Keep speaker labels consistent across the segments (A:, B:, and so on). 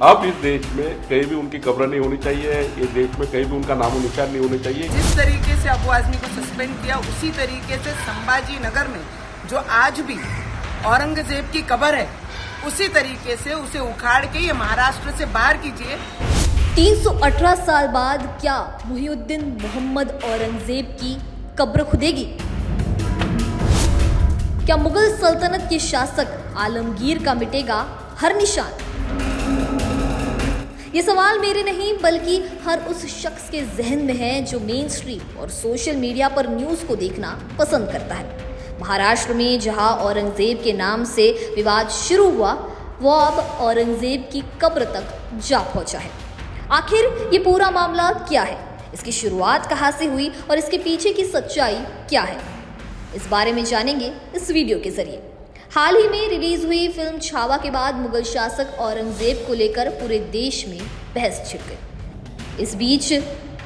A: अब इस देश में कहीं भी उनकी कब्र नहीं होनी चाहिए, ये देश में कहीं भी उनका नामो निशान नहीं होना चाहिए।
B: जिस तरीके से अबू आजमी को सस्पेंड किया, उसी तरीके से संभाजी नगर में जो आज भी औरंगजेब की कब्र है, उसी तरीके से उसे उखाड़ के ये महाराष्ट्र से बाहर कीजिए।
C: 318 साल बाद क्या मुहिउद्दीन मोहम्मद औरंगजेब की कब्र खुदेगी? क्या मुगल सल्तनत के शासक आलमगीर का मिटेगा हर निशान? ये सवाल मेरे नहीं बल्कि हर उस शख्स के जहन में है जो मेन स्ट्रीम और सोशल मीडिया पर न्यूज़ को देखना पसंद करता है। महाराष्ट्र में जहां औरंगजेब के नाम से विवाद शुरू हुआ, वो अब औरंगजेब की कब्र तक जा पहुंचा है। आखिर ये पूरा मामला क्या है, इसकी शुरुआत कहाँ से हुई और इसके पीछे की सच्चाई क्या है, इस बारे में जानेंगे इस वीडियो के जरिए। हाल ही में रिलीज हुई फिल्म छावा के बाद मुगल शासक औरंगजेब को लेकर पूरे देश में बहस छिड़ गई। इस बीच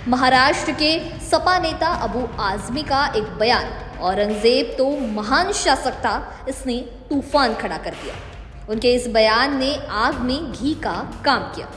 C: महाराष्ट्र के सपा नेता अबू आजमी का एक बयान, औरंगजेब तो महान शासक था, इसने तूफान खड़ा कर दिया। उनके इस बयान ने आग में घी का काम किया।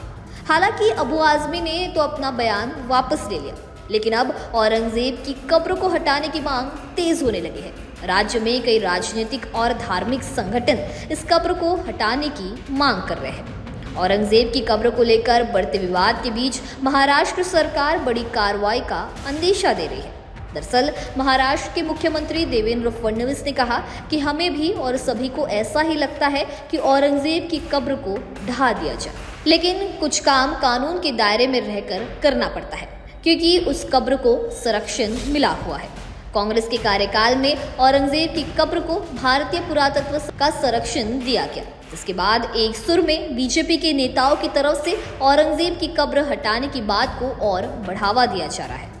C: हालांकि अबू आजमी ने तो अपना बयान वापस ले लिया, लेकिन अब औरंगजेब की कब्र को हटाने की मांग तेज होने लगी है। राज्य में कई राजनीतिक और धार्मिक संगठन इस कब्र को हटाने की मांग कर रहे हैं। औरंगजेब की कब्र को लेकर बढ़ते विवाद के बीच महाराष्ट्र सरकार बड़ी कार्रवाई का अंदेशा दे रही है। दरअसल महाराष्ट्र के मुख्यमंत्री देवेंद्र फडणवीस ने कहा कि हमें भी और सभी को ऐसा ही लगता है कि औरंगजेब की कब्र को ढहा दिया जाए, लेकिन कुछ काम कानून के दायरे में रहकर करना पड़ता है, क्योंकि उस कब्र को संरक्षण मिला हुआ है। कांग्रेस के कार्यकाल में औरंगजेब की कब्र को भारतीय पुरातत्व का संरक्षण दिया गया, जिसके बाद एक सुर में बीजेपी के नेताओं की तरफ से औरंगजेब की कब्र हटाने की बात को और बढ़ावा दिया जा रहा है।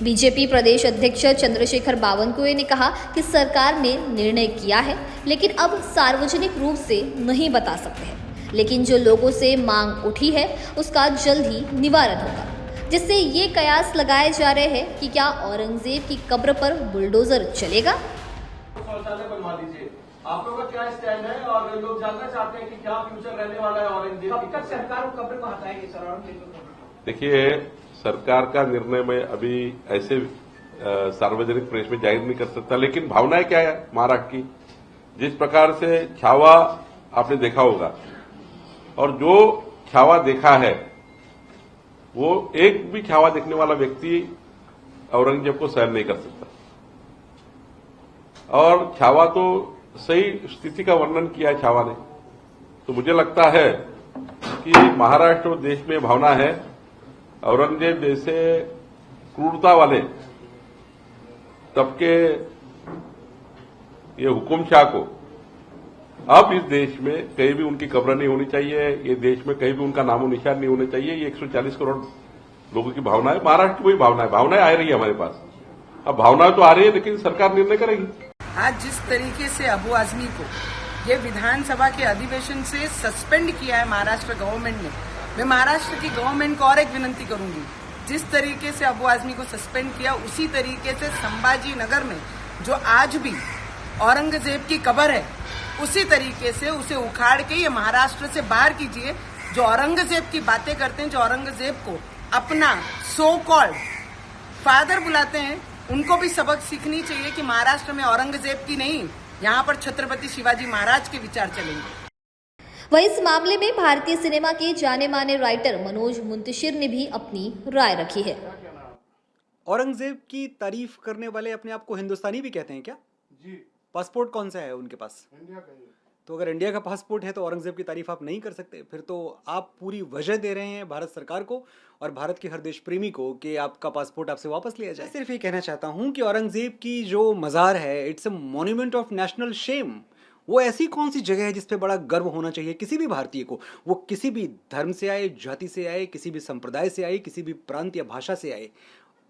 C: बीजेपी प्रदेश अध्यक्ष चंद्रशेखर बावनकुळे ने कहा कि सरकार ने निर्णय किया है, लेकिन अब सार्वजनिक रूप से नहीं बता सकते हैं, लेकिन जो लोगों से मांग उठी है उसका जल्द ही निवारण होगा, जिससे ये कयास लगाए जा रहे हैं कि क्या औरंगजेब की कब्र पर बुलडोजर चलेगा।
D: शौचालय बनवा लीजिए। आप लोगों का क्या स्टैंड है और लोग जानना चाहते हैं कि क्या फ्यूचर रहने वाला है औरंगजेब? कब तक सरकार कब्र को हटाएगी सर? औरंगजेब
A: देखिए, सरकार का निर्णय मैं अभी ऐसे सार्वजनिक प्रेस में जाहिर नहीं कर सकता, लेकिन भावनाएं क्या है महाराष्ट्र की। जिस प्रकार से छावा आपने देखा होगा, और जो छावा देखा है वो एक भी छावा देखने वाला व्यक्ति औरंगजेब को सहन नहीं कर सकता। और छावा तो सही स्थिति का वर्णन किया है छावा ने। तो मुझे लगता है कि महाराष्ट्र और देश में भावना है, औरंगजेब जैसे क्रूरता वाले तबके ये हुकुमशाह को अब इस देश में कहीं भी उनकी कब्र नहीं होनी चाहिए, ये देश में कहीं भी उनका नामो निशान नहीं होना चाहिए। ये 140 करोड़ लोगों की भावना है, महाराष्ट्र की वही भावना है। भावनाएं आ रही है हमारे पास, अब भावनाएं तो आ रही है, लेकिन सरकार निर्णय करेगी।
B: आज जिस तरीके से अबू आजमी को ये विधानसभा के अधिवेशन से सस्पेंड किया है महाराष्ट्र गवर्नमेंट ने, मैं महाराष्ट्र की गवर्नमेंट को और एक विनंती करूंगी, जिस तरीके से अबू आजमी को सस्पेंड किया, उसी तरीके से संभाजी नगर में जो आज भी औरंगजेब की कब्र है, उसी तरीके से उसे उखाड़ के ये महाराष्ट्र से बाहर कीजिए। जो औरंगजेब की बातें करते हैं, जो औरंगजेब को अपना सो कॉल्ड फादर बुलाते हैं, उनको भी सबक सीखनी चाहिए कि महाराष्ट्र में औरंगजेब की नहीं, यहाँ पर छत्रपति शिवाजी महाराज के विचार चलेंगे।
C: वहीं इस मामले में भारतीय सिनेमा के जाने माने राइटर मनोज मुंतशिर ने भी अपनी राय रखी है।
E: औरंगजेब की तारीफ करने वाले अपने आप को हिंदुस्तानी भी कहते हैं क्या?
F: जी।
E: पासपोर्ट कौन सा है उनके पास?
F: इंडिया का ही है।
E: तो अगर इंडिया का पासपोर्ट है तो औरंगजेब की तारीफ आप नहीं कर सकते? फिर तो आप पूरी वजह दे रहे हैं भारत सरकार को और भारत के हर देश प्रेमी को कि आपका पासपोर्ट आपसे वापस लिया जाए। सिर्फ ये कहना चाहता हूँ कि औरंगजेब की जो मज़ार है, it's a monument of national shame. वो ऐसी कौन सी जगह है जिस पे बड़ा गर्व होना चाहिए किसी भी भारतीय को, वो किसी भी धर्म से आए, जाति से आए, किसी भी संप्रदाय से आए, किसी भी प्रांत या भाषा से आए।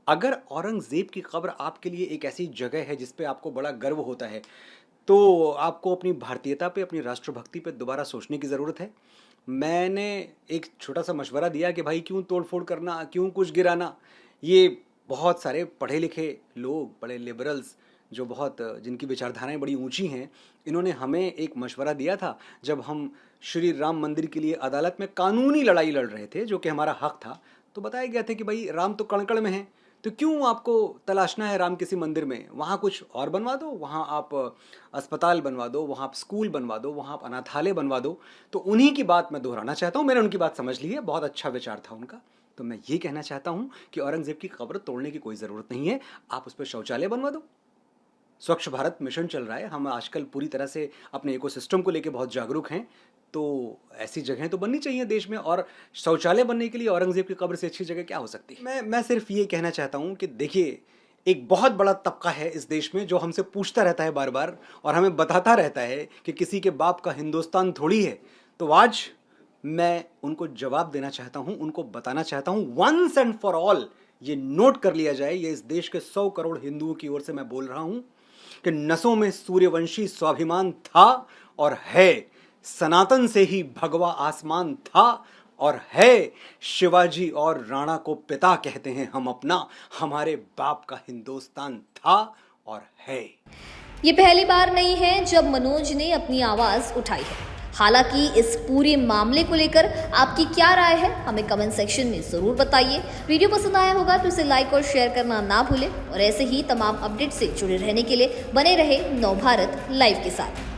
E: अगर औरंगजेब की कब्र आपके लिए एक ऐसी जगह है जिस पे आपको बड़ा गर्व होता है, तो आपको अपनी भारतीयता पे, अपनी राष्ट्रभक्ति पे दोबारा सोचने की ज़रूरत है। मैंने एक छोटा सा मशवरा दिया कि भाई क्यों तोड़फोड़ करना, क्यों कुछ गिराना। ये बहुत सारे पढ़े लिखे लोग, बड़े लिबरल्स जिनकी विचारधाराएं बड़ी ऊंची हैं, इन्होंने हमें एक मशवरा दिया था जब हम श्री राम मंदिर के लिए अदालत में कानूनी लड़ाई लड़ रहे थे, जो कि हमारा हक था, तो बताया गया था कि भाई राम तो कणकण में है, तो क्यों आपको तलाशना है राम किसी मंदिर में? वहाँ कुछ और बनवा दो, वहाँ आप अस्पताल बनवा दो, वहाँ आप स्कूल बनवा दो, वहाँ आप अनाथालय बनवा दो। तो उन्हीं की बात मैं दोहराना चाहता हूँ। मैंने उनकी बात समझ ली है, बहुत अच्छा विचार था उनका। तो मैं ये कहना चाहता हूँ कि औरंगजेब की कब्र तोड़ने की कोई ज़रूरत नहीं है, आप उस पर शौचालय बनवा दो। स्वच्छ भारत मिशन चल रहा है, हम आजकल पूरी तरह से अपने इकोसिस्टम को लेकर बहुत जागरूक हैं, तो ऐसी जगहें तो बननी चाहिए देश में। और शौचालय बनने के लिए औरंगजेब की कब्र से अच्छी जगह क्या हो सकती है? मैं सिर्फ ये कहना चाहता हूँ कि देखिए, एक बहुत बड़ा तबका है इस देश में जो हमसे पूछता रहता है बार बार और हमें बताता रहता है कि किसी के बाप का हिंदुस्तान थोड़ी है। तो आज मैं उनको जवाब देना चाहता हूँ, उनको बताना चाहता हूँ, वंस एंड फॉर ऑल ये नोट कर लिया जाए, ये इस देश के 100 करोड़ हिंदुओं की ओर से मैं बोल रहा हूँ कि नसों में सूर्यवंशी स्वाभिमान था और है, सनातन से ही भगवा आसमान था और है, शिवाजी और राणा को पिता कहते हैं हम अपना, हमारे बाप का हिंदुस्तान था और है।
C: ये पहली बार नहीं है जब मनोज ने अपनी आवाज उठाई है। हालांकि इस पूरे मामले को लेकर आपकी क्या राय है, हमें कमेंट सेक्शन में जरूर बताइए। वीडियो पसंद आया होगा तो इसे लाइक और शेयर करना ना भूलें और ऐसे ही तमाम अपडेट से जुड़े रहने के लिए बने रहे नवभारत लाइव के साथ।